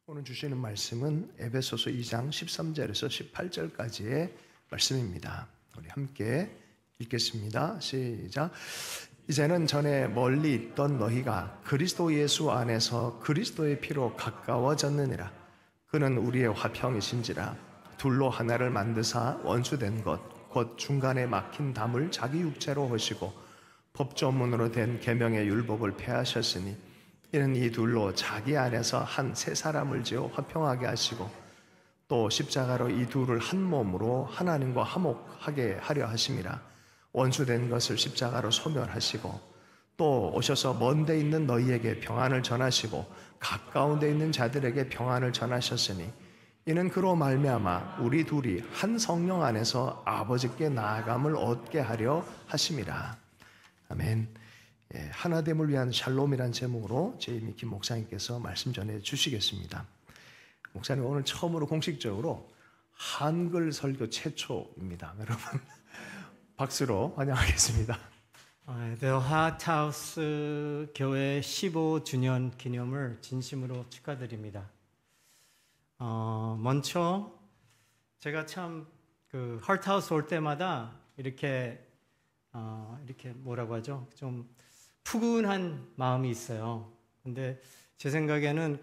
오늘 주시는 말씀은 에베소서 2장 13절에서 18절까지의 말씀입니다. 우리 함께 읽겠습니다. 시작. 이제는 전에 멀리 있던 너희가 그리스도 예수 안에서 그리스도의 피로 가까워졌느니라. 그는 우리의 화평이신지라. 둘로 하나를 만드사 원수된 것 곧 중간에 막힌 담을 자기 육체로 하시고 법조문으로 된 계명의 율법을 폐하셨으니 이는 이 둘로 자기 안에서 한 새 사람을 지어 화평하게 하시고 또 십자가로 이 둘을 한 몸으로 하나님과 화목하게 하려 하심이라. 원수된 것을 십자가로 소멸하시고 또 오셔서 먼 데 있는 너희에게 평안을 전하시고 가까운 데 있는 자들에게 평안을 전하셨으니 이는 그로 말미암아 우리 둘이 한 성령 안에서 아버지께 나아감을 얻게 하려 하심이라. 아멘. 하나됨을 위한 샬롬이란 제목으로 제이미 김 목사님께서 말씀 전해 주시겠습니다. 목사님 오늘 처음으로 공식적으로 한글 설교 최초입니다. 여러분 박수로 환영하겠습니다. The Hot House 교회 15주년 기념을 진심으로 축하드립니다. 먼저 제가 참 그 Hot House 올 때마다 이렇게 뭐라고 하죠? 좀 푸근한 마음이 있어요. 근데 제 생각에는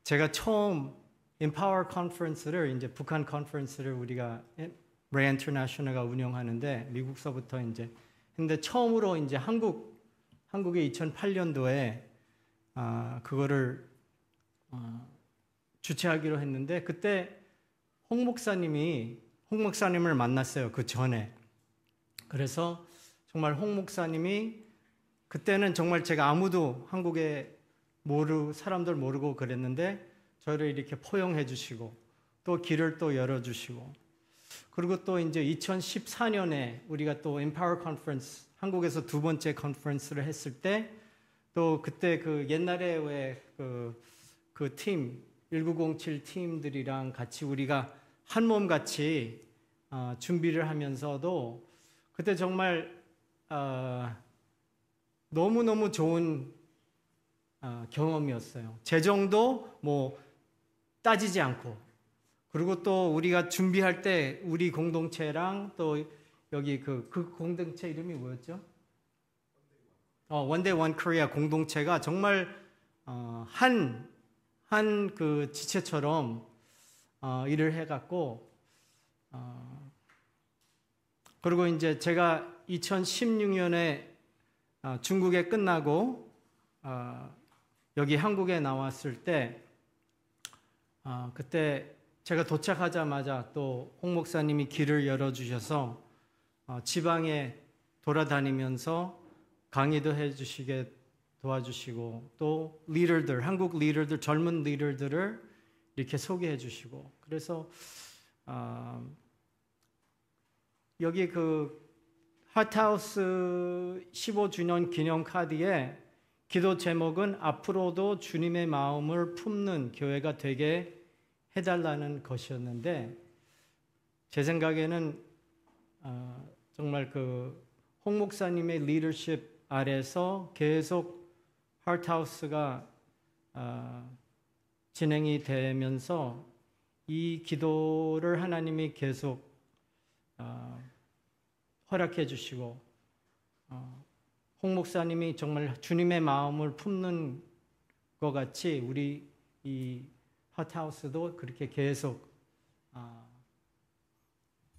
제가 처음 Empower 컨퍼런스를 이제 북한 컨퍼런스를 우리가 Ray International가 운영하는데 미국서부터 이제 근데 처음으로 이제 한국에 2008년도에 그거를 주최하기로 했는데 그때 홍 목사님을 만났어요. 그 전에. 그래서 정말 홍 목사님이 그때는 정말 제가 아무도 한국에 사람들 모르고 그랬는데 저를 이렇게 포용해 주시고 또 길을 또 열어주시고 그리고 또 이제 2014년에 우리가 또 Empower 컨퍼런스 한국에서 두 번째 컨퍼런스를 했을 때 또 그때 그 옛날에 왜 그 팀 1907 팀들이랑 같이 우리가 한 몸 같이 준비를 하면서도 그때 정말 너무너무 좋은 경험이었어요. 재정도 뭐 따지지 않고 그리고 또 우리가 준비할 때 우리 공동체랑 또 여기 그 공동체 이름이 뭐였죠? One Day One Korea 공동체가 정말 한 그 지체처럼 일을 해갖고 그리고 이제 제가 2016년에 중국에 끝나고 여기 한국에 나왔을 때 그때 제가 도착하자마자 또 홍 목사님이 길을 열어주셔서 지방에 돌아다니면서 강의도 해주시게 도와주시고 또 한국 리더들, 젊은 리더들을 이렇게 소개해 주시고 그래서 여기 그 핫하우스 15주년 기념 카드에 기도 제목은 앞으로도 주님의 마음을 품는 교회가 되게 해달라는 것이었는데 제 생각에는 정말 그 홍 목사님의 리더십 아래서 계속 핫하우스가 진행이 되면서 이 기도를 하나님이 계속 허락해 주시고 홍 목사님이 정말 주님의 마음을 품는 것 같이 우리 이 핫하우스도 그렇게 계속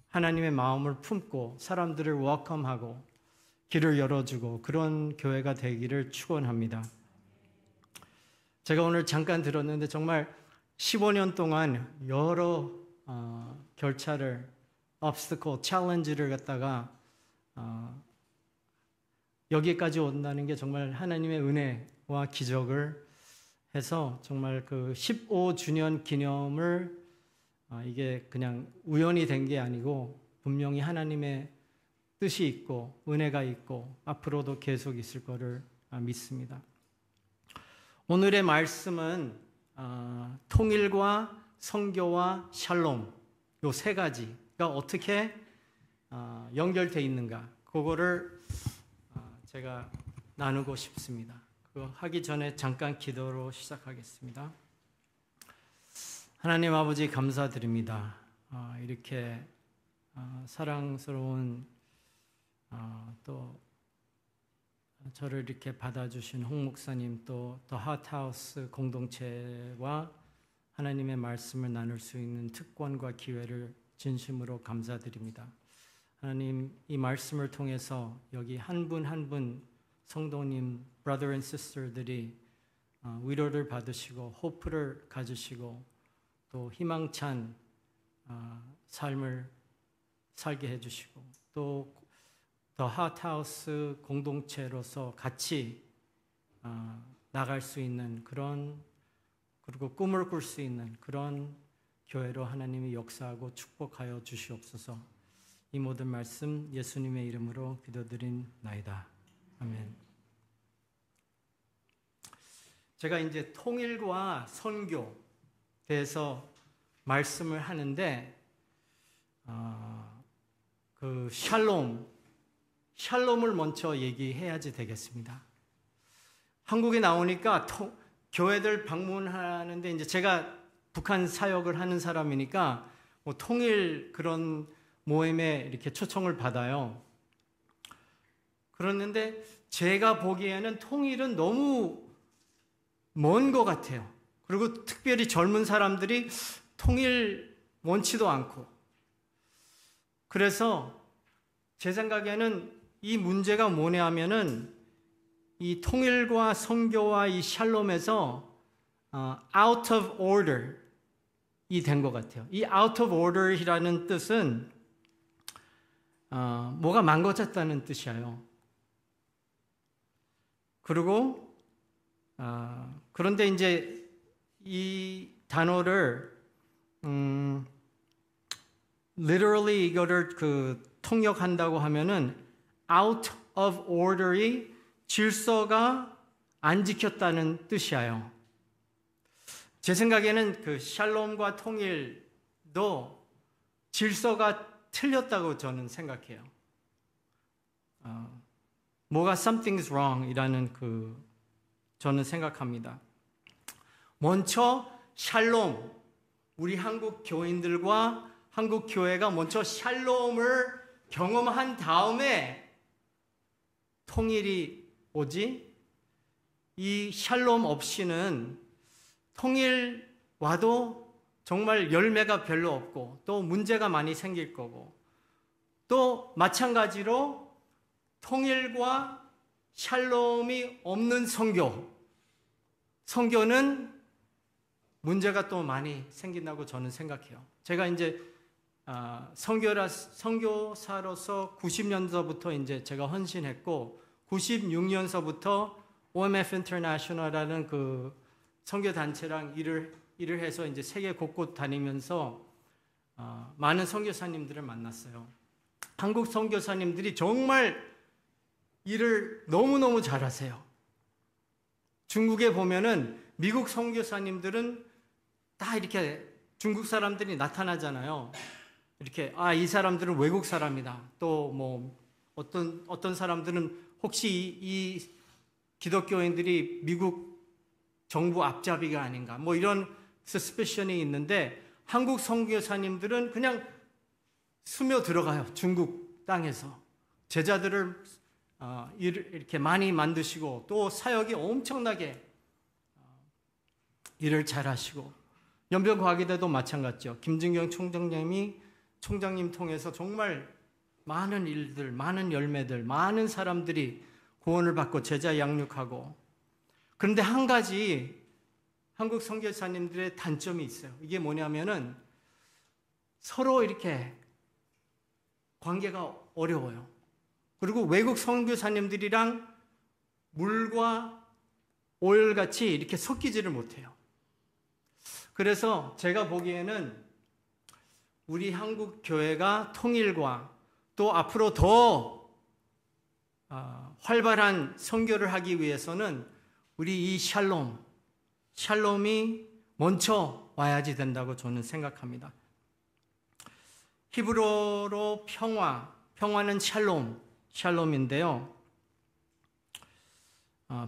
하나님의 마음을 품고 사람들을 웰컴하고 길을 열어주고 그런 교회가 되기를 축원합니다. 제가 오늘 잠깐 들었는데 정말 15년 동안 여러 결차를 obstacle, challenge를 갖다가 여기까지 온다는 게 정말 하나님의 은혜와 기적을 해서 정말 그 15주년 기념을 이게 그냥 우연히 된 게 아니고 분명히 하나님의 뜻이 있고 은혜가 있고 앞으로도 계속 있을 거를 믿습니다. 오늘의 말씀은 통일과 성교와 샬롬 요 세 가지가 어떻게 연결되어 있는가 그거를 제가 나누고 싶습니다. 그거 하기 전에 잠깐 기도로 시작하겠습니다. 하나님 아버지 감사드립니다. 이렇게 사랑스러운 또 저를 이렇게 받아주신 홍 목사님, 또 더 핫하우스 공동체와 하나님의 말씀을 나눌 수 있는 특권과 기회를 진심으로 감사드립니다. 하나님, 이 말씀을 통해서 여기 한 분 한 분 성도님, brother and sister들이 위로를 받으시고 호프를 가지시고 또 희망찬 삶을 살게 해주시고 또 더 핫하우스 공동체로서 같이 나갈 수 있는 그런, 그리고 꿈을 꿀 수 있는 그런 교회로 하나님이 역사하고 축복하여 주시옵소서. 이 모든 말씀 예수님의 이름으로 기도드린나이다. 아멘. 제가 이제 통일과 선교 대해서 말씀을 하는데 그 샬롬을 먼저 얘기해야지 되겠습니다. 한국에 나오니까 교회들 방문하는데 이제 제가 북한 사역을 하는 사람이니까 뭐 통일 그런 모임에 이렇게 초청을 받아요. 그러는데 제가 보기에는 통일은 너무 먼 것 같아요. 그리고 특별히 젊은 사람들이 통일 원치도 않고, 그래서 제 생각에는 이 문제가 뭐냐 하면은 이 통일과 선교와 이 샬롬에서 out of order 이 된 것 같아요. 이 out of order이라는 뜻은 뭐가 망가졌다는 뜻이에요. 그리고 그런데 이제 이 단어를 literally 이거를 통역한다고 하면은 out of order이 질서가 안 지켰다는 뜻이에요. 제 생각에는 그 샬롬과 통일도 질서가 틀렸다고 저는 생각해요. 뭐가 something's wrong 이라는 저는 생각합니다. 먼저 샬롬, 우리 한국 교인들과 한국 교회가 먼저 샬롬을 경험한 다음에 통일이 오지, 이 샬롬 없이는 통일 와도 정말 열매가 별로 없고 또 문제가 많이 생길 거고, 또 마찬가지로 통일과 샬롬이 없는 선교는 문제가 또 많이 생긴다고 저는 생각해요. 제가 이제 선교사로서 90년서부터 이제 제가 헌신했고 96년서부터 OMF International이라는 그 선교 단체랑 일을 해서 이제 세계 곳곳 다니면서 많은 선교사님들을 만났어요. 한국 선교사님들이 정말 일을 너무너무 잘하세요. 중국에 보면은 미국 선교사님들은 다 이렇게 중국 사람들이 나타나잖아요. 이렇게 이 사람들은 외국 사람이다. 또 뭐 어떤 사람들은 혹시 이 기독교인들이 미국 정부 앞잡이가 아닌가, 뭐 이런 서스피션이 있는데, 한국 선교사님들은 그냥 스며들어가요. 중국 땅에서 제자들을 이렇게 많이 만드시고 또 사역이 엄청나게 일을 잘하시고, 연변과기대도 마찬가지죠. 김진경 총장님 통해서 정말 많은 일들, 많은 열매들, 많은 사람들이 구원을 받고 제자 양육하고. 그런데 한 가지 한국 선교사님들의 단점이 있어요. 이게 뭐냐면은 서로 이렇게 관계가 어려워요. 그리고 외국 선교사님들이랑 물과 오일같이 이렇게 섞이지를 못해요. 그래서 제가 보기에는 우리 한국 교회가 통일과 또 앞으로 더 활발한 선교를 하기 위해서는 우리 이 샬롬이 먼저 와야지 된다고 저는 생각합니다. 히브리어로 평화는 샬롬인데요.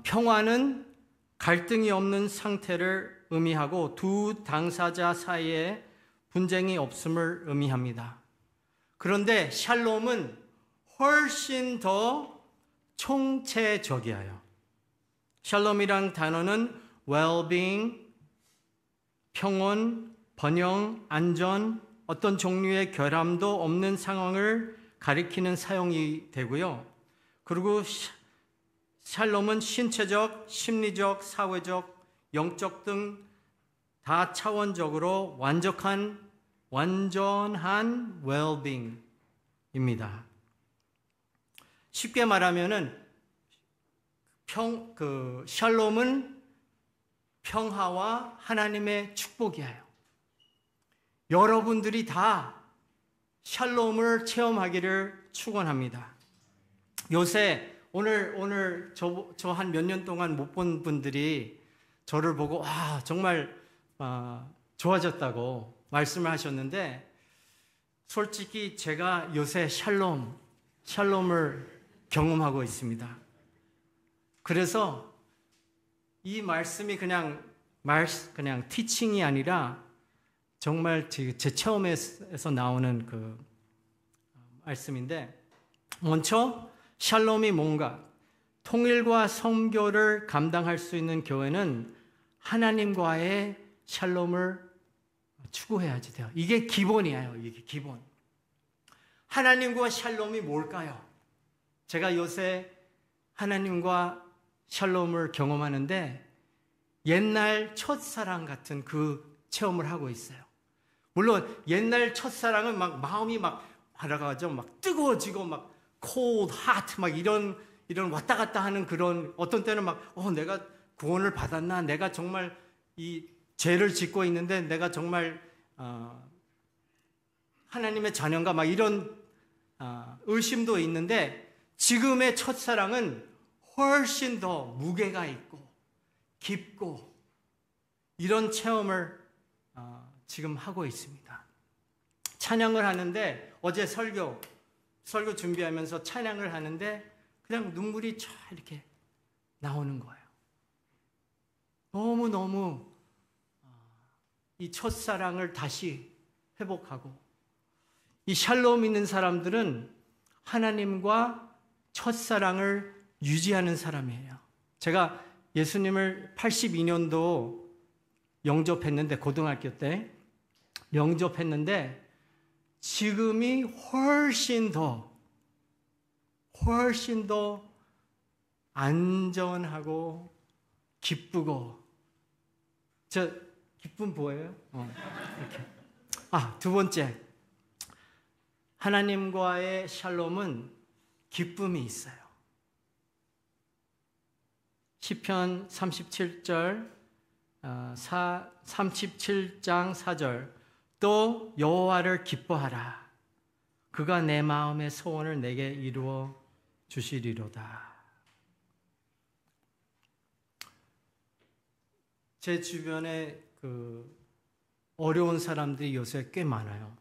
평화는 갈등이 없는 상태를 의미하고 두 당사자 사이에 분쟁이 없음을 의미합니다. 그런데 샬롬은 훨씬 더 총체적이에요. 샬롬이란 단어는 well-being, 평온, 번영, 안전, 어떤 종류의 결함도 없는 상황을 가리키는 사용이 되고요. 그리고 샬롬은 신체적, 심리적, 사회적, 영적 등 다차원적으로 완전한 well-being입니다. 쉽게 말하면은 샬롬은 평화와 하나님의 축복이에요. 여러분들이 다 샬롬을 체험하기를 축원합니다. 요새 오늘 저 한 몇 년 동안 못 본 분들이 저를 보고 정말 좋아졌다고 말씀을 하셨는데, 솔직히 제가 요새 샬롬을 경험하고 있습니다. 그래서 이 말씀이 그냥 티칭이 아니라 정말 제 체험에서 나오는 그 말씀인데, 먼저 샬롬이 뭔가, 통일과 선교를 감당할 수 있는 교회는 하나님과의 샬롬을 추구해야지 돼요. 이게 기본이에요. 이게 기본. 하나님과 샬롬이 뭘까요? 제가 요새 하나님과 샬롬을 경험하는데 옛날 첫사랑 같은 그 체험을 하고 있어요. 물론 옛날 첫사랑은 막 마음이 막 하다가죠, 막 뜨거워지고 막 cold, hot 막 이런 왔다 갔다 하는 그런, 어떤 때는 막 내가 구원을 받았나, 내가 정말 이 죄를 짓고 있는데 내가 정말 하나님의 자녀인가, 막 이런 의심도 있는데, 지금의 첫사랑은 훨씬 더 무게가 있고 깊고 이런 체험을 지금 하고 있습니다. 찬양을 하는데, 어제 설교 준비하면서 찬양을 하는데 그냥 눈물이 쫙 이렇게 나오는 거예요. 너무너무 이 첫사랑을 다시 회복하고, 이 샬롬 있는 사람들은 하나님과 첫사랑을 유지하는 사람이에요. 제가 예수님을 82년도 영접했는데, 고등학교 때 영접했는데, 지금이 훨씬 더 안전하고 기쁘고, 저 기쁨 보여요? 이렇게. 두 번째, 하나님과의 샬롬은 기쁨이 있어요. 시편 37절 37장 4절, 또 여호와를 기뻐하라. 그가 내 마음의 소원을 내게 이루어 주시리로다. 제 주변에 어려운 사람들이 요새 꽤 많아요.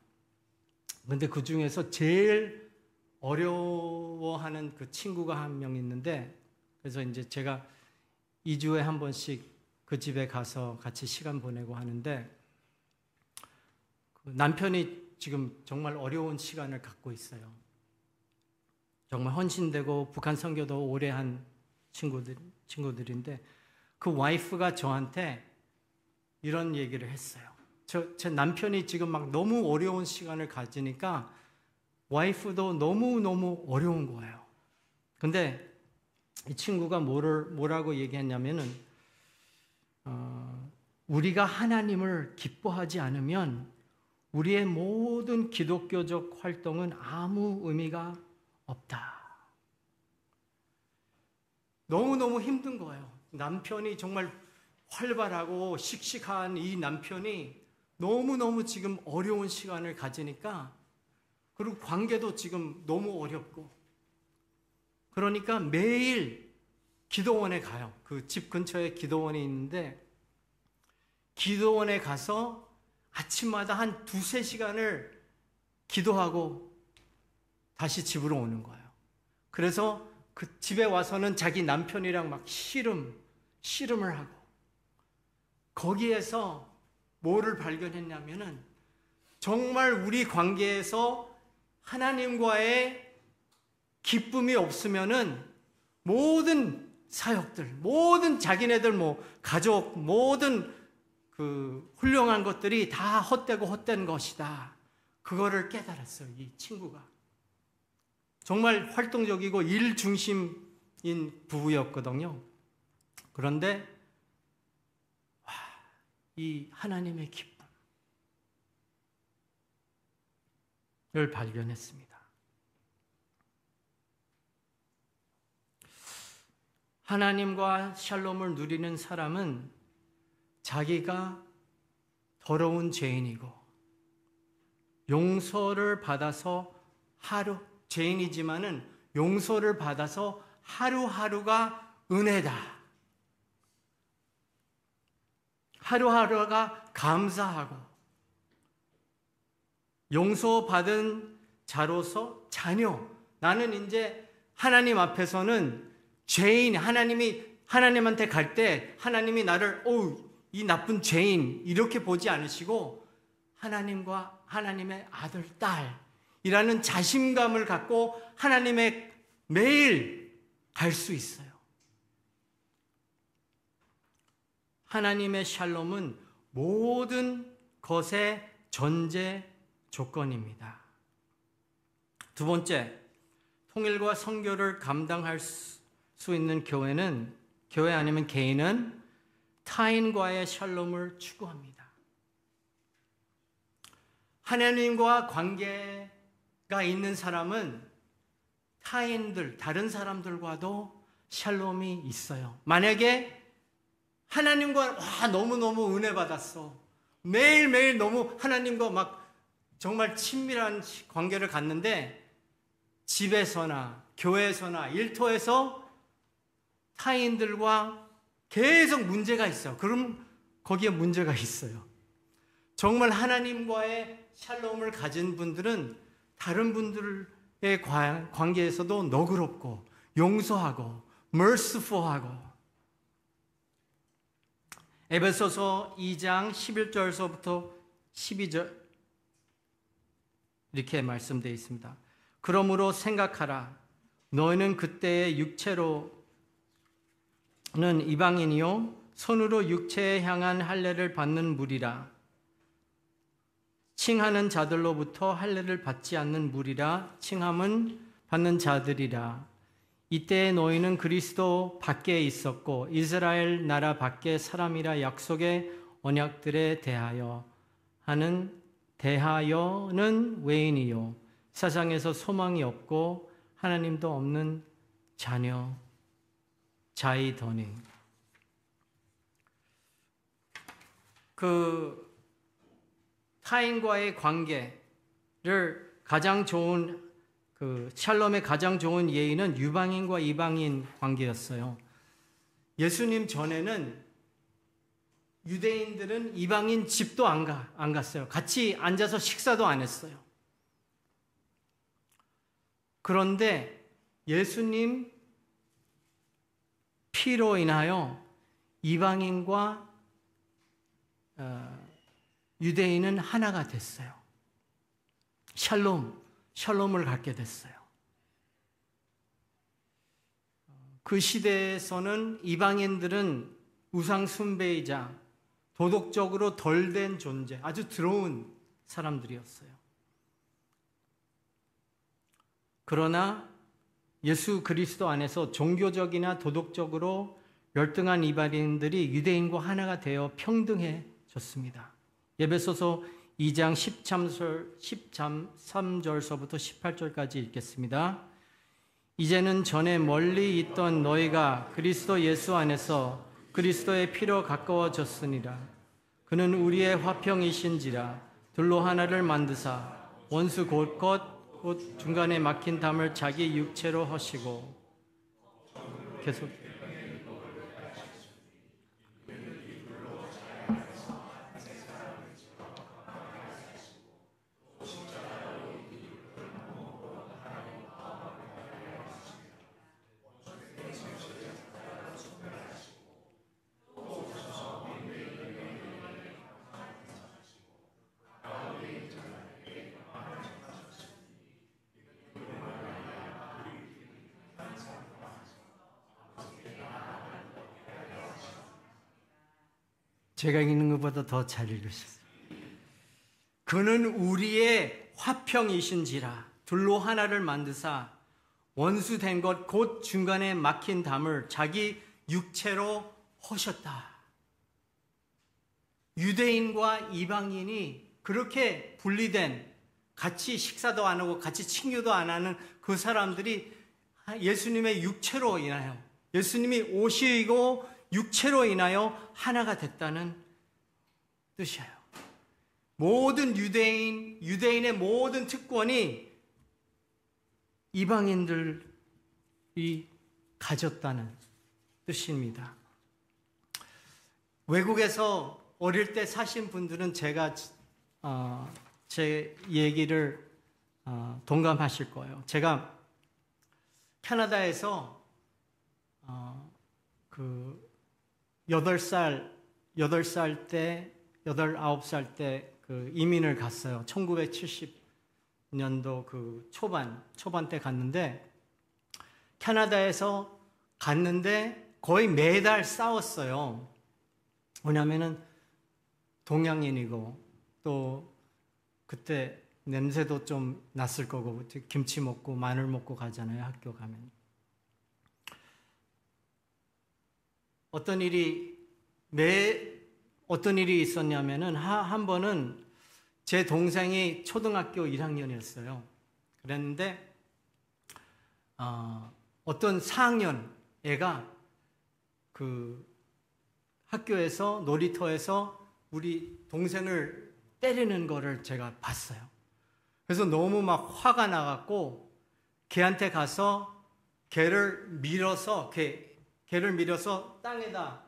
근데 그 중에서 제일 어려워하는 그 친구가 한 명 있는데, 그래서 이제 제가 2주에 한 번씩 그 집에 가서 같이 시간 보내고 하는데, 그 남편이 지금 정말 어려운 시간을 갖고 있어요. 정말 헌신되고 북한 선교도 오래 한 친구들인데, 그 와이프가 저한테 이런 얘기를 했어요. 제 남편이 지금 막 너무 어려운 시간을 가지니까 와이프도 너무너무 어려운 거예요. 근데 이 친구가 뭐라고 얘기했냐면은, 우리가 하나님을 기뻐하지 않으면 우리의 모든 기독교적 활동은 아무 의미가 없다. 너무너무 힘든 거예요. 남편이 정말 활발하고 씩씩한 이 남편이 너무너무 지금 어려운 시간을 가지니까, 그리고 관계도 지금 너무 어렵고, 그러니까 매일 기도원에 가요. 그 집 근처에 기도원이 있는데, 기도원에 가서 아침마다 한 2-3시간을 기도하고 다시 집으로 오는 거예요. 그래서 그 집에 와서는 자기 남편이랑 막 씨름을 하고, 거기에서 뭐를 발견했냐면은 정말 우리 관계에서 하나님과의 기쁨이 없으면은 모든 사역들, 모든 자기네들 가족, 모든 그 훌륭한 것들이 다 헛되고 헛된 것이다. 그거를 깨달았어요, 이 친구가. 정말 활동적이고 일 중심인 부부였거든요. 그런데 이 하나님의 기쁨을 발견했습니다. 하나님과 샬롬을 누리는 사람은 자기가 더러운 죄인이고 용서를 받아서 죄인이지만은 용서를 받아서 하루하루가 은혜다. 하루하루가 감사하고 용서받은 자로서 자녀, 나는 이제 하나님 앞에서는 죄인, 하나님한테 갈 때 하나님이 나를 이 나쁜 죄인 이렇게 보지 않으시고 하나님과 하나님의 아들, 딸이라는 자신감을 갖고 하나님의 매일 갈 수 있어요. 하나님의 샬롬은 모든 것의 전제 조건입니다. 두 번째, 통일과 선교를 감당할 수 있는 교회 아니면 개인은 타인과의 샬롬을 추구합니다. 하나님과 관계가 있는 사람은 타인들, 다른 사람들과도 샬롬이 있어요. 만약에 하나님과 너무너무 은혜 받았어. 매일매일 너무 하나님과 막 정말 친밀한 관계를 갖는데 집에서나 교회에서나 일터에서 타인들과 계속 문제가 있어요. 그럼 거기에 문제가 있어요. 정말 하나님과의 샬롬을 가진 분들은 다른 분들의 관계에서도 너그럽고 용서하고 merciful하고. 에베소서 2장 11절서부터 12절 이렇게 말씀되어 있습니다. 그러므로 생각하라. 너희는 그때의 육체로는 이방인이요 손으로 육체에 향한 할례를 받는 무리라. 칭하는 자들로부터 할례를 받지 않는 무리라. 칭함은 받는 자들이라. 이때 너희는 그리스도 밖에 있었고 이스라엘 나라 밖에 사람이라 약속의 언약들에 대하여는 외인이요 세상에서 소망이 없고 하나님도 없는 자이더니. 타인과의 관계를 가장 좋은 샬롬의 가장 좋은 예의는 유방인과 이방인 관계였어요. 예수님 전에는 유대인들은 이방인 집도 안 갔어요. 같이 앉아서 식사도 안 했어요. 그런데 예수님 피로 인하여 이방인과 유대인은 하나가 됐어요. 샬롬을 갖게 됐어요. 그 시대에서는 이방인들은 우상 숭배이자 도덕적으로 덜 된 존재, 아주 더러운 사람들이었어요. 그러나 예수 그리스도 안에서 종교적이나 도덕적으로 열등한 이방인들이 유대인과 하나가 되어 평등해졌습니다. 에베소서 2장 13절서부터 18절까지 읽겠습니다. 이제는 전에 멀리 있던 너희가 그리스도 예수 안에서 그리스도의 피로 가까워졌으니라. 그는 우리의 화평이신지라. 둘로 하나를 만드사 원수 곧 중간에 막힌 담을 자기 육체로 하시고. 계속 제가 읽는 것보다 더 잘 읽으셨어요. 그는 우리의 화평이신지라 둘로 하나를 만드사 원수된 것 곧 중간에 막힌 담을 자기 육체로 허셨다. 유대인과 이방인이 그렇게 분리된, 같이 식사도 안 하고 같이 친교도 안 하는 그 사람들이 예수님의 육체로 인하여, 예수님이 오시고 육체로 인하여 하나가 됐다는 뜻이에요. 모든 유대인의 모든 특권이 이방인들이 가졌다는 뜻입니다. 외국에서 어릴 때 사신 분들은 제 얘기를 동감하실 거예요. 제가 캐나다에서 8살 때 이민을 갔어요. 1970년도 초반 때 갔는데, 캐나다에서 갔는데 거의 매달 싸웠어요. 왜냐면은 동양인이고, 또 그때 냄새도 좀 났을 거고, 김치 먹고 마늘 먹고 가잖아요, 학교 가면. 어떤 일이 있었냐면은, 한 번은 제 동생이 초등학교 1학년이었어요. 그랬는데, 어떤 4학년 애가 그 학교에서, 놀이터에서 우리 동생을 때리는 거를 제가 봤어요. 그래서 너무 막 화가 나갖고 걔한테 가서 걔를 밀어서 땅에다,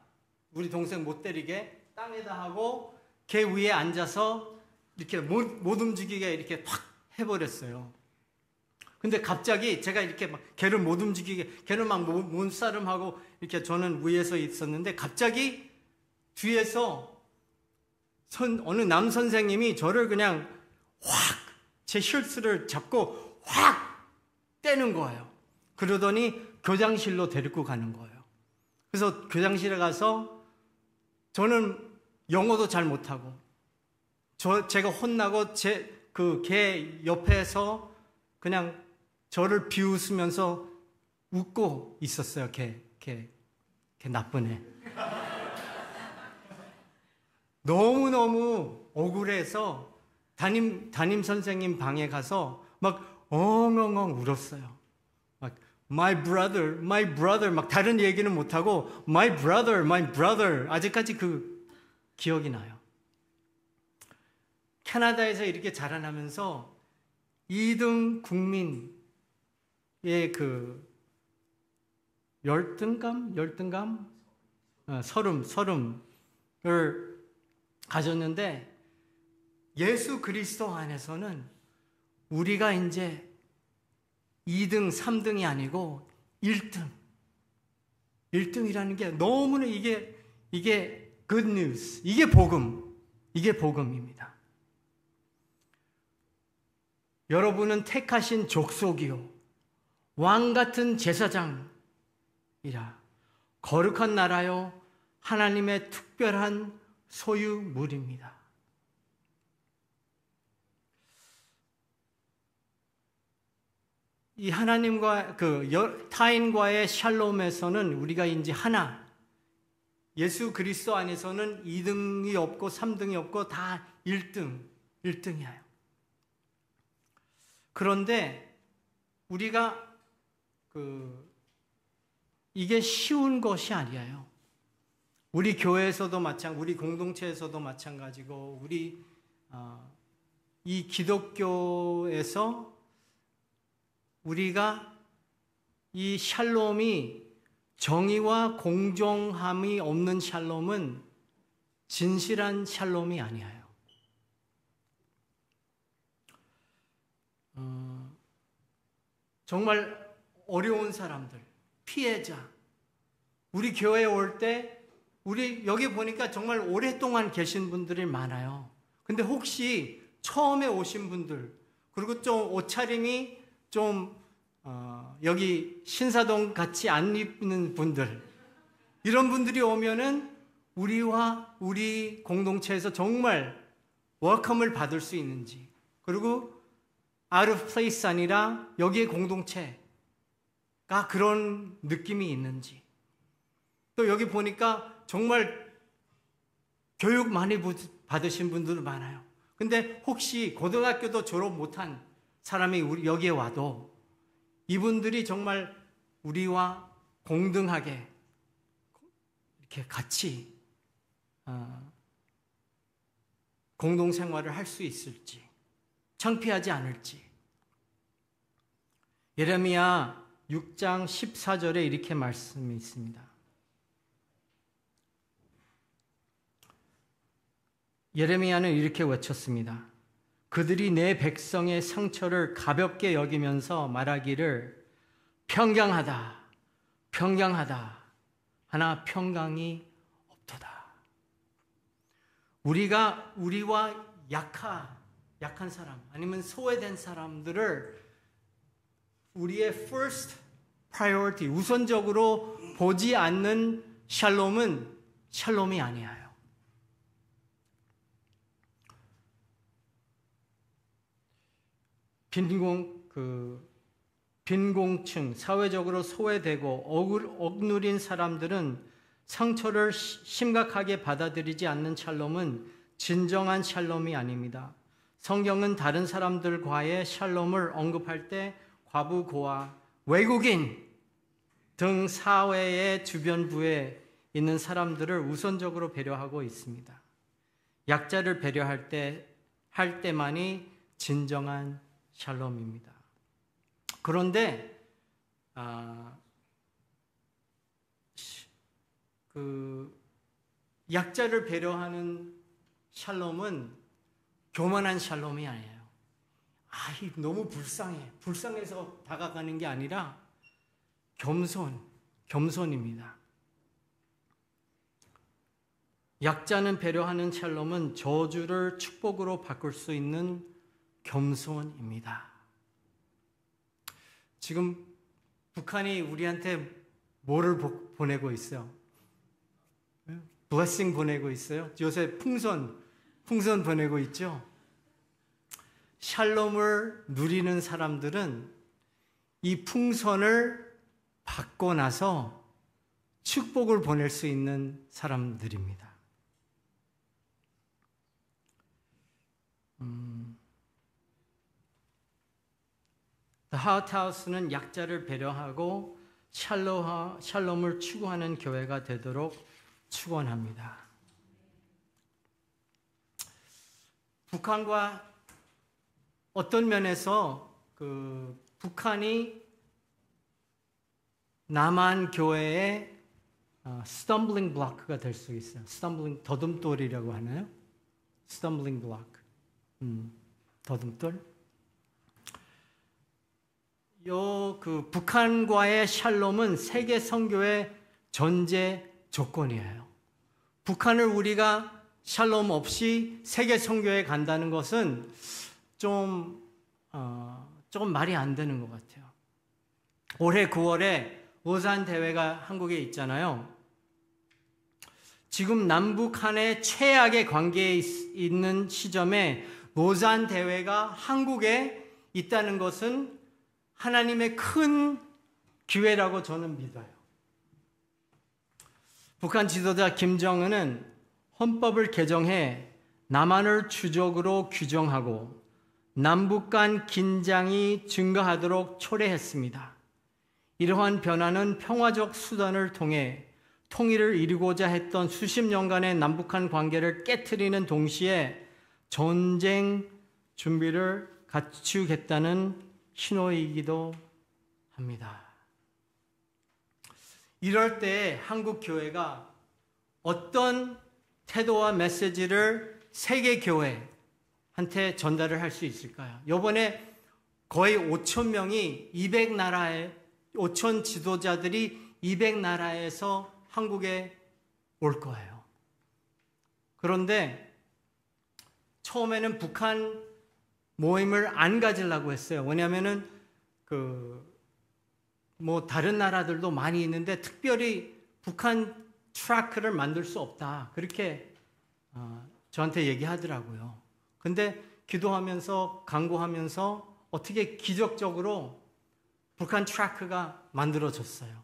우리 동생 못 때리게 땅에다 하고 걔 위에 앉아서 이렇게 못 움직이게 이렇게 확 해버렸어요. 근데 갑자기 제가 이렇게 막 걔를 못 움직이게, 걔는 막 몸싸름하고 이렇게 저는 위에서 있었는데, 갑자기 뒤에서 어느 남 선생님이 저를 그냥 확 제 셔츠를 잡고 확 떼는 거예요. 그러더니 교장실로 데리고 가는 거예요. 그래서 교장실에 가서, 저는 영어도 잘 못하고 제가 혼나고 걔 옆에서 그냥 저를 비웃으면서 웃고 있었어요. 걔 나쁜 애. 너무너무 억울해서 담임 선생님 방에 가서 막 엉엉엉 울었어요. 막 my brother 막 다른 얘기는 못하고 my brother 아직까지 그 기억이 나요. 캐나다에서 이렇게 자라나면서 2등 국민의 그 열등감? 서름을 가졌는데, 예수 그리스도 안에서는 우리가 이제 2등, 3등이 아니고 1등. 1등이라는 게 너무나 이게 good news. 이게 복음입니다. 여러분은 택하신 족속이요, 왕 같은 제사장이라, 거룩한 나라요, 하나님의 특별한 소유물입니다. 이 하나님과 타인과의 샬롬에서는 우리가 이제 하나, 예수 그리스도 안에서는 2등이 없고 3등이 없고 다 1등이에요. 그런데 우리가 이게 쉬운 것이 아니에요. 우리 교회에서도 우리 공동체에서도 마찬가지고, 우리 이 기독교에서 우리가 이 샬롬이, 정의와 공정함이 없는 샬롬은 진실한 샬롬이 아니에요. 정말 어려운 사람들, 피해자, 우리 교회에 올 때, 우리 여기 보니까 정말 오랫동안 계신 분들이 많아요. 근데 혹시 처음에 오신 분들, 그리고 좀 옷차림이 좀 여기 신사동 같이 안 입는 분들, 이런 분들이 오면은 우리와 우리 공동체에서 정말 웰컴을 받을 수 있는지, 그리고 out of place 아니라 여기에 공동체가 그런 느낌이 있는지, 또 여기 보니까 정말 교육 많이 받으신 분들 많아요. 근데 혹시 고등학교도 졸업 못한 사람이 우리 여기에 와도 이분들이 정말 우리와 공등하게 이렇게 같이 공동생활을 할 수 있을지, 창피하지 않을지. 예레미야 6장 14절에 이렇게 말씀이 있습니다. 예레미야는 이렇게 외쳤습니다. 그들이 내 백성의 상처를 가볍게 여기면서 말하기를 평강하다, 평강하다, 하나 평강이 없도다. 우리와 약한 사람, 아니면 소외된 사람들을 우리의 first priority, 우선적으로 보지 않는 샬롬은 샬롬이 아니에요. 빈공층, 사회적으로 소외되고 억누린 사람들은 상처를 심각하게 받아들이지 않는 샬롬은 진정한 샬롬이 아닙니다. 성경은 다른 사람들과의 샬롬을 언급할 때 과부, 고아, 외국인 등 사회의 주변부에 있는 사람들을 우선적으로 배려하고 있습니다. 약자를 배려할 때만이 진정한 샬롬입니다. 그런데 약자를 배려하는 샬롬은 교만한 샬롬이 아니에요. 너무 불쌍해서 다가가는 게 아니라 겸손입니다. 약자는 배려하는 샬롬은 저주를 축복으로 바꿀 수 있는 겸손입니다. 지금 북한이 우리한테 뭐를 보내고 있어요? 블레싱 보내고 있어요. 요새 풍선 보내고 있죠. 샬롬을 누리는 사람들은 이 풍선을 받고 나서 축복을 보낼 수 있는 사람들입니다. The Heart House는 약자를 배려하고 샬롬을 추구하는 교회가 되도록 축원합니다. 북한과 어떤 면에서 북한이 남한 교회의 stumbling block가 될 수 있어요. 더듬돌이라고 하나요? stumbling block. 더듬돌. 북한과의 샬롬은 세계 선교의 전제 조건이에요. 북한을 우리가 샬롬 없이 세계 선교에 간다는 것은 조금 말이 안 되는 것 같아요. 올해 9월에 로잔 대회가 한국에 있잖아요. 지금 남북 한의 최악의 관계에 있는 시점에 로잔 대회가 한국에 있다는 것은 하나님의 큰 기회라고 저는 믿어요. 북한 지도자 김정은은 헌법을 개정해 남한을 주적으로 규정하고 남북 간 긴장이 증가하도록 초래했습니다. 이러한 변화는 평화적 수단을 통해 통일을 이루고자 했던 수십 년간의 남북한 관계를 깨트리는 동시에 전쟁 준비를 갖추겠다는 신호이기도 합니다. 이럴 때 한국 교회가 어떤 태도와 메시지를 세계 교회한테 전달을 할 수 있을까요? 이번에 거의 5천 명이 5천 지도자들이 200나라에서 한국에 올 거예요. 그런데 처음에는 북한 모임을 안 가지려고 했어요. 왜냐하면은 다른 나라들도 많이 있는데 특별히 북한 트라크를 만들 수 없다. 그렇게 저한테 얘기하더라고요. 근데 기도하면서 간구하면서 어떻게 기적적으로 북한 트라크가 만들어졌어요.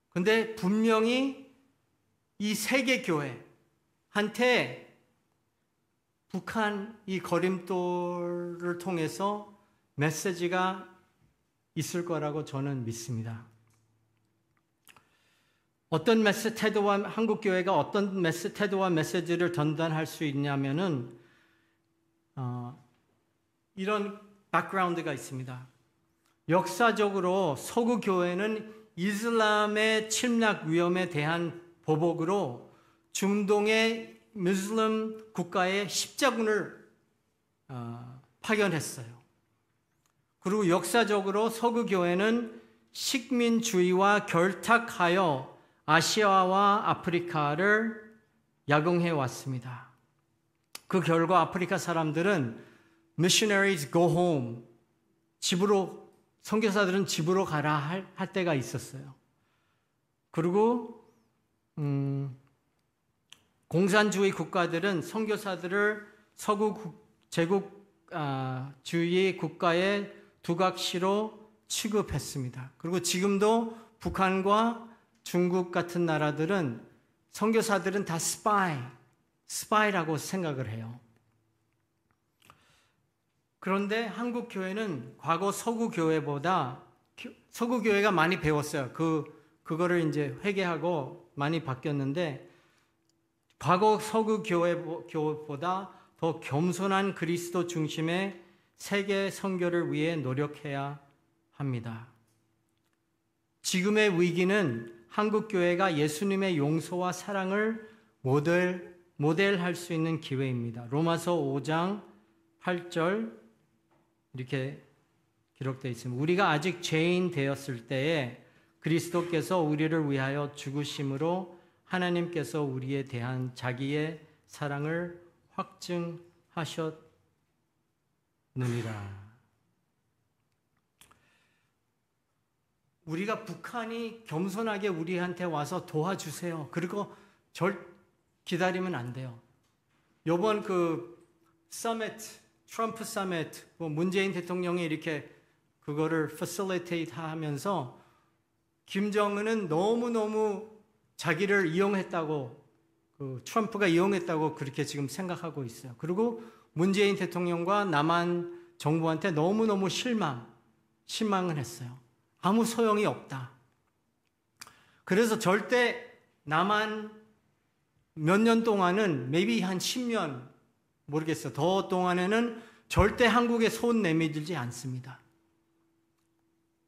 근데 분명히 이 세계 교회한테 북한 이 걸림돌을 통해서 메시지가 있을 거라고 저는 믿습니다. 어떤 태도와 한국 교회가 어떤 태도와 메시지를 전달할 수 있냐면은 이런 백그라운드가 있습니다. 역사적으로 서구 교회는 이슬람의 침략 위험에 대한 보복으로 중동의 무슬림 국가에 십자군을 파견했어요. 그리고 역사적으로 서구 교회는 식민주의와 결탁하여 아시아와 아프리카를 야경해 왔습니다. 그 결과 아프리카 사람들은 missionaries go home, 집으로, 선교사들은 집으로 가라 할 때가 있었어요. 그리고 공산주의 국가들은 선교사들을 서구 제국주의 국가의 두각시로 취급했습니다. 그리고 지금도 북한과 중국 같은 나라들은 선교사들은 다 스파이라고 생각을 해요. 그런데 한국 교회는 과거 서구 교회보다 서구 교회가 많이 배웠어요. 그거를 이제 회개하고 많이 바뀌었는데 과거 서구 교회보다 더 겸손한 그리스도 중심의 세계 선교를 위해 노력해야 합니다. 지금의 위기는 한국 교회가 예수님의 용서와 사랑을 모델할 수 있는 기회입니다. 로마서 5장 8절 이렇게 기록되어 있습니다. 우리가 아직 죄인 되었을 때에 그리스도께서 우리를 위하여 죽으심으로 하나님께서 우리에 대한 자기의 사랑을 확증하셨느니라. 우리가 북한이 겸손하게 우리한테 와서 도와주세요. 그리고 기다리면 안 돼요. 이번 트럼프 서밋, 문재인 대통령이 이렇게 그거를 facilitate 하면서 김정은은 너무너무 자기를 이용했다고, 트럼프가 이용했다고 그렇게 지금 생각하고 있어요. 그리고 문재인 대통령과 남한 정부한테 너무너무 실망을 했어요. 아무 소용이 없다. 그래서 절대 남한 몇 년 동안은 maybe 한 10년 모르겠어요. 더 동안에는 절대 한국에 손 내밀지 않습니다.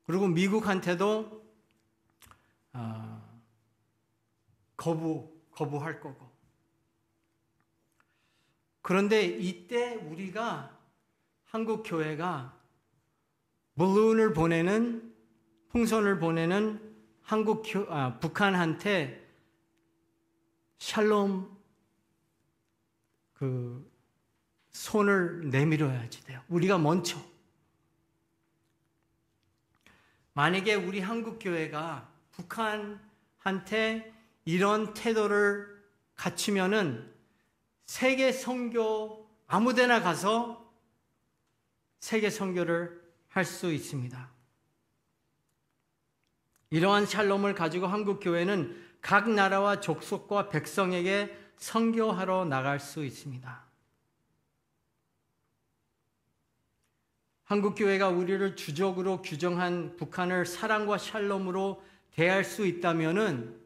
그리고 미국한테도 거부할 거고. 그런데 이때 우리가 한국 교회가 블룬을 보내는 풍선을 보내는 북한한테 샬롬 손을 내밀어야지 돼요. 우리가 먼저. 만약에 우리 한국 교회가 북한한테 이런 태도를 갖추면은 세계 선교 아무데나 가서 세계 선교를 할 수 있습니다. 이러한 샬롬을 가지고 한국 교회는 각 나라와 족속과 백성에게 선교하러 나갈 수 있습니다. 한국 교회가 우리를 주적으로 규정한 북한을 사랑과 샬롬으로 대할 수 있다면은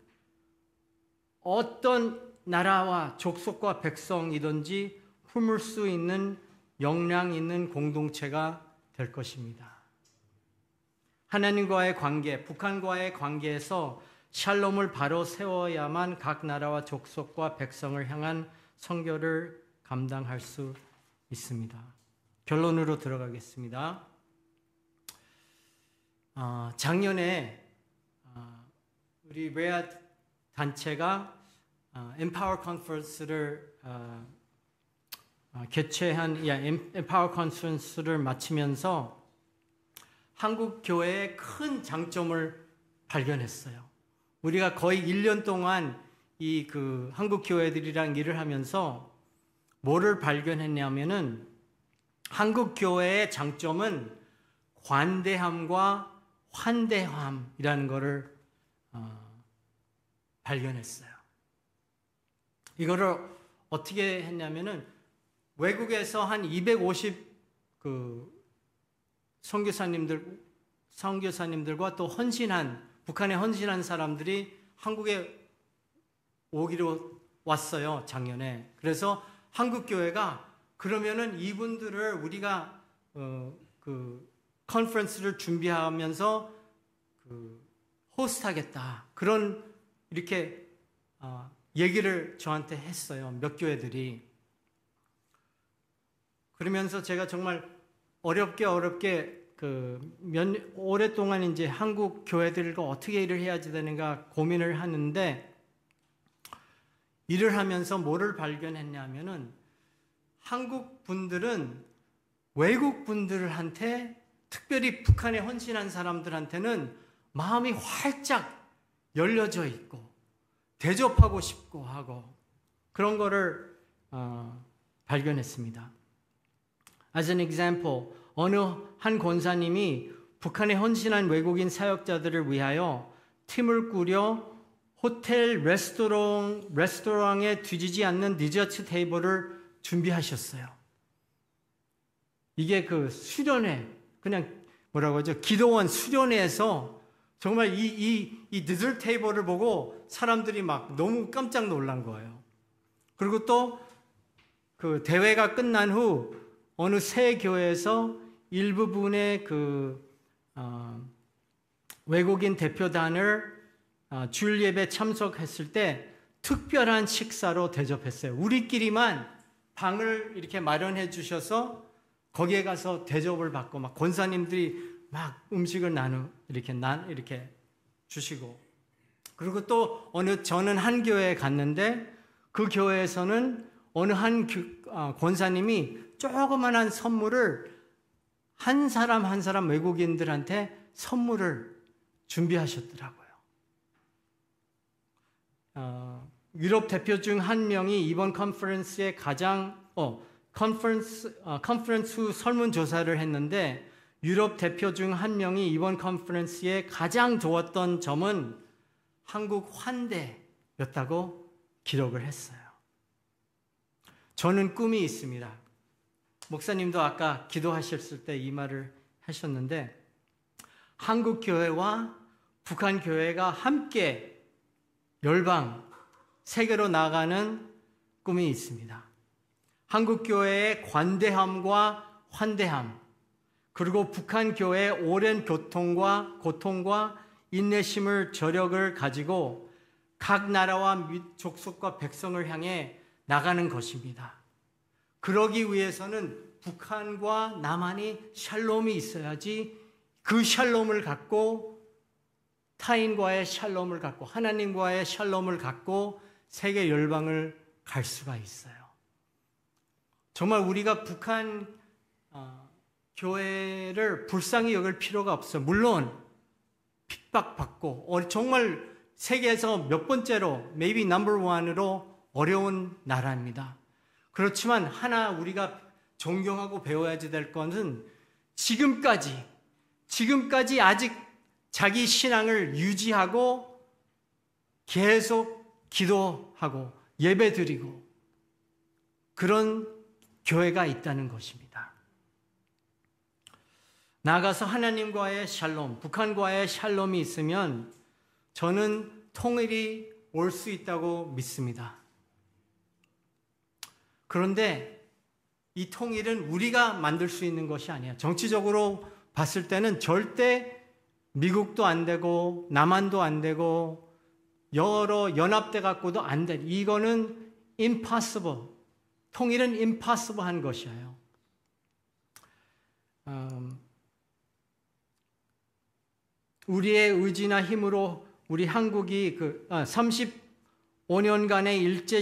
어떤 나라와 족속과 백성이든지 품을 수 있는 역량 있는 공동체가 될 것입니다. 하나님과의 관계, 북한과의 관계에서 샬롬을 바로 세워야만 각 나라와 족속과 백성을 향한 선교를 감당할 수 있습니다. 결론으로 들어가겠습니다. 작년에 우리 레아 단체가 Empower Conference를 개최한 Empower Conference를 마치면서 한국 교회의 큰 장점을 발견했어요. 우리가 거의 1년 동안 이 그 한국 교회들이랑 일을 하면서 뭐를 발견했냐면은 한국 교회의 장점은 관대함과 환대함이라는 것을 발견했어요. 이거를 어떻게 했냐면은 외국에서 한 250 그 선교사님들과 또 북한에 헌신한 사람들이 한국에 오기로 왔어요, 작년에. 그래서 한국 교회가 그러면은 이분들을 우리가 그 컨퍼런스를 준비하면서 그 호스트하겠다. 그런 이렇게 얘기를 저한테 했어요. 몇 교회들이. 그러면서 제가 정말 어렵게 오랫동안 이제 한국 교회들과 어떻게 일을 해야지 되는가 고민을 하는데, 일을 하면서 뭐를 발견했냐면은 한국 분들은 외국 분들한테, 특별히 북한에 헌신한 사람들한테는 마음이 활짝 열려져 있고 대접하고 싶고 하고 그런 거를 발견했습니다. As an example, 어느 한 권사님이 북한에 헌신한 외국인 사역자들을 위하여 팀을 꾸려 호텔 레스토랑에 뒤지지 않는 디저트 테이블을 준비하셨어요. 이게 그 수련회, 그냥 뭐라고 하죠? 기도원 수련회에서 정말 이 디저트 테이블을 보고 사람들이 막 너무 깜짝 놀란 거예요. 그리고 또 그 대회가 끝난 후 어느 새 교회에서 일부분의 외국인 대표단을 주일 예배 참석했을 때 특별한 식사로 대접했어요. 우리끼리만 방을 이렇게 마련해 주셔서 거기에 가서 대접을 받고 막 권사님들이 막 음식을 이렇게 주시고, 그리고 또 저는 한 교회에 갔는데 그 교회에서는 어느 한 권사님이 조그만한 선물을 한 사람 외국인들한테 선물을 준비하셨더라고요. 유럽 대표 중 한 명이 이번 컨퍼런스에 컨퍼런스 후 설문조사를 했는데, 유럽 대표 중 한 명이 이번 컨퍼런스에 가장 좋았던 점은 한국 환대였다고 기록을 했어요. 저는 꿈이 있습니다. 목사님도 아까 기도하셨을 때 이 말을 하셨는데, 한국 교회와 북한 교회가 함께 열방 세계로 나가는 꿈이 있습니다. 한국 교회의 관대함과 환대함, 그리고 북한 교회의 오랜 고통과 인내심을 저력을 가지고 각 나라와 족속과 백성을 향해 나가는 것입니다. 그러기 위해서는 북한과 남한이 샬롬이 있어야지 그 샬롬을 갖고, 타인과의 샬롬을 갖고, 하나님과의 샬롬을 갖고 세계 열방을 갈 수가 있어요. 정말 우리가 북한 교회를 불쌍히 여길 필요가 없어요. 물론 핍박받고 정말 세계에서 몇 번째로, maybe number one으로 어려운 나라입니다. 그렇지만 하나 우리가 존경하고 배워야지 될 것은 지금까지 아직 자기 신앙을 유지하고 계속 기도하고 예배드리고 그런 교회가 있다는 것입니다. 나아가서 하나님과의 샬롬, 북한과의 샬롬이 있으면 저는 통일이 올 수 있다고 믿습니다. 그런데 이 통일은 우리가 만들 수 있는 것이 아니에요. 정치적으로 봤을 때는 절대 미국도 안 되고 남한도 안 되고 여러 연합돼 갖고도 안 돼. 이거는 impossible. 통일은 impossible 한 것이에요. 우리의 의지나 힘으로 우리 한국이 35년간의 일제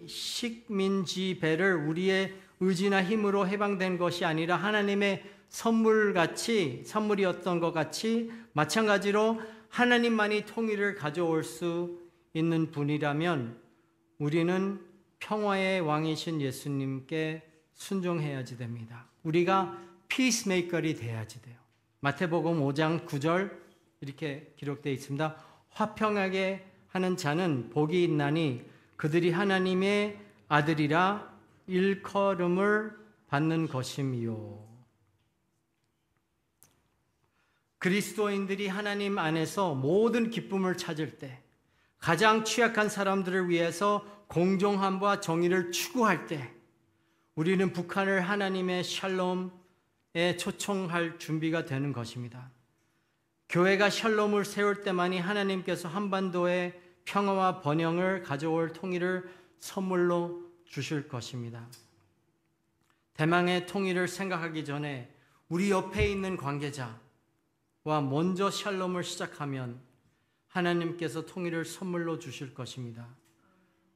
식민지배를 우리의 의지나 힘으로 해방된 것이 아니라 하나님의 선물이었던 것 같이, 마찬가지로 하나님만이 통일을 가져올 수 있는 분이라면 우리는 평화의 왕이신 예수님께 순종해야지 됩니다. 우리가 피스메이커이 돼야지 돼요. 마태복음 5장 9절 이렇게 기록되어 있습니다. 화평하게 하는 자는 복이 있나니 그들이 하나님의 아들이라 일컬음을 받는 것임이요. 그리스도인들이 하나님 안에서 모든 기쁨을 찾을 때, 가장 취약한 사람들을 위해서 공정함과 정의를 추구할 때, 우리는 북한을 하나님의 샬롬에 초청할 준비가 되는 것입니다. 교회가 샬롬을 세울 때만이 하나님께서 한반도에 평화와 번영을 가져올 통일을 선물로 주실 것입니다. 대망의 통일을 생각하기 전에 우리 옆에 있는 관계자와 먼저 샬롬을 시작하면 하나님께서 통일을 선물로 주실 것입니다.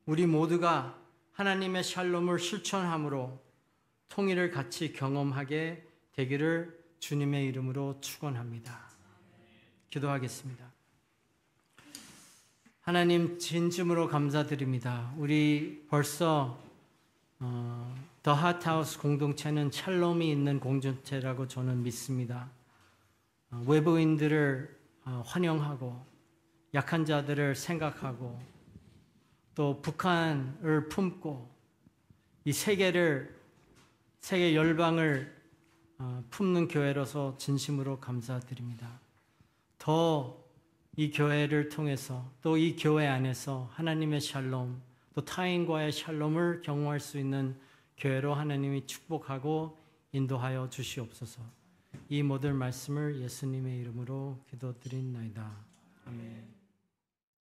우리 모두가 하나님의 샬롬을 실천함으로 통일을 같이 경험하게 되기를 주님의 이름으로 축원합니다. 기도하겠습니다. 하나님 진심으로 감사드립니다. 우리 벌써 더 핫하우스 공동체는 샬롬이 있는 공동체라고 저는 믿습니다. 외부인들을 환영하고 약한 자들을 생각하고 또 북한을 품고 이 세계 열방을 품는 교회로서 진심으로 감사드립니다. 더 이 교회를 통해서 또 이 교회 안에서 하나님의 샬롬 또 타인과의 샬롬을 경험할 수 있는 교회로 하나님이 축복하고 인도하여 주시옵소서. 이 모든 말씀을 예수님의 이름으로 기도드립니다. 아멘.